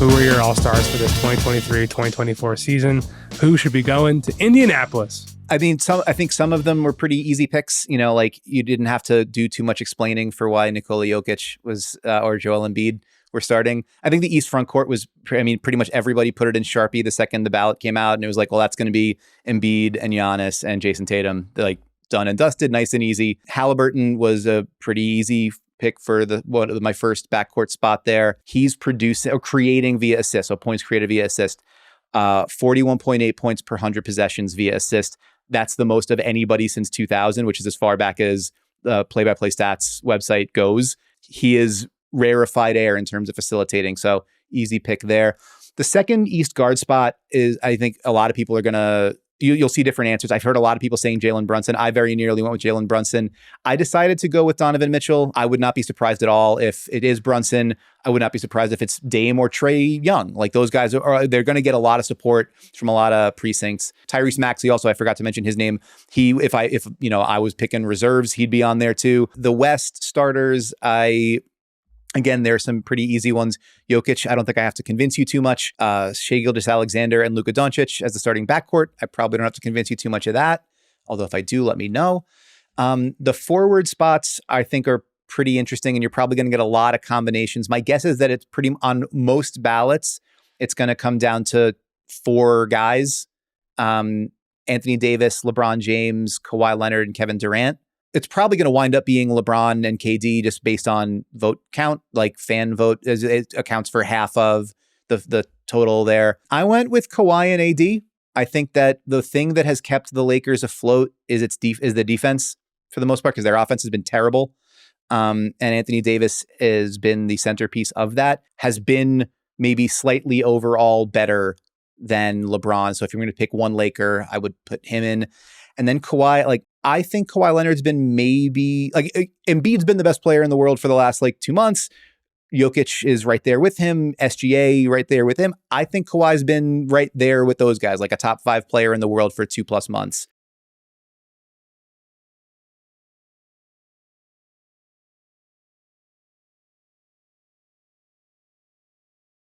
Who are your all-stars for this 2023-2024 season? Who should be going to Indianapolis? I mean, I think some of them were pretty easy picks. You know, like you didn't have to do too much explaining for why Nikola Jokic was or Joel Embiid were starting. I think the East front court was, pretty much everybody put it in Sharpie the second the ballot came out, and it was like, well, that's going to be Embiid and Giannis and Jason Tatum. They're like done and dusted, nice and easy. Halliburton was a pretty easy pick for my first backcourt spot there. He's producing or creating via assist, so points created via assist. 41.8 points per 100 possessions via assist. That's the most of anybody since 2000, which is as far back as the play-by-play stats website goes. He is rarefied air in terms of facilitating, so easy pick there. The second East guard spot is, I think a lot of people are going to, you'll see different answers. I've heard a lot of people saying Jalen Brunson. I very nearly went with Jalen Brunson. I decided to go with Donovan Mitchell. I would not be surprised at all if it is Brunson. I would not be surprised if it's Dame or Trae Young. Like those guys they're going to get a lot of support from a lot of precincts. Tyrese Maxey also, I forgot to mention his name. If I was picking reserves, he'd be on there too. The West starters, Again, there are some pretty easy ones. Jokic, I don't think I have to convince you too much. Shai Gilgeous-Alexander and Luka Doncic as the starting backcourt. I probably don't have to convince you too much of that. Although if I do, let me know. The forward spots, I think, are pretty interesting, and you're probably going to get a lot of combinations. My guess is that it's pretty, on most ballots, it's going to come down to 4 guys. Anthony Davis, LeBron James, Kawhi Leonard, and Kevin Durant. It's probably going to wind up being LeBron and KD just based on vote count, like fan vote. It accounts for half of the total there. I went with Kawhi and AD. I think that the thing that has kept the Lakers afloat is the defense for the most part, because their offense has been terrible. And Anthony Davis has been the centerpiece of that, has been maybe slightly overall better than LeBron. So if you're going to pick one Laker, I would put him in. And then Kawhi, I think Kawhi Leonard's been Embiid's been the best player in the world for the last 2 months. Jokic is right there with him. SGA right there with him. I think Kawhi's been right there with those guys, like a top 5 player in the world for 2+ months.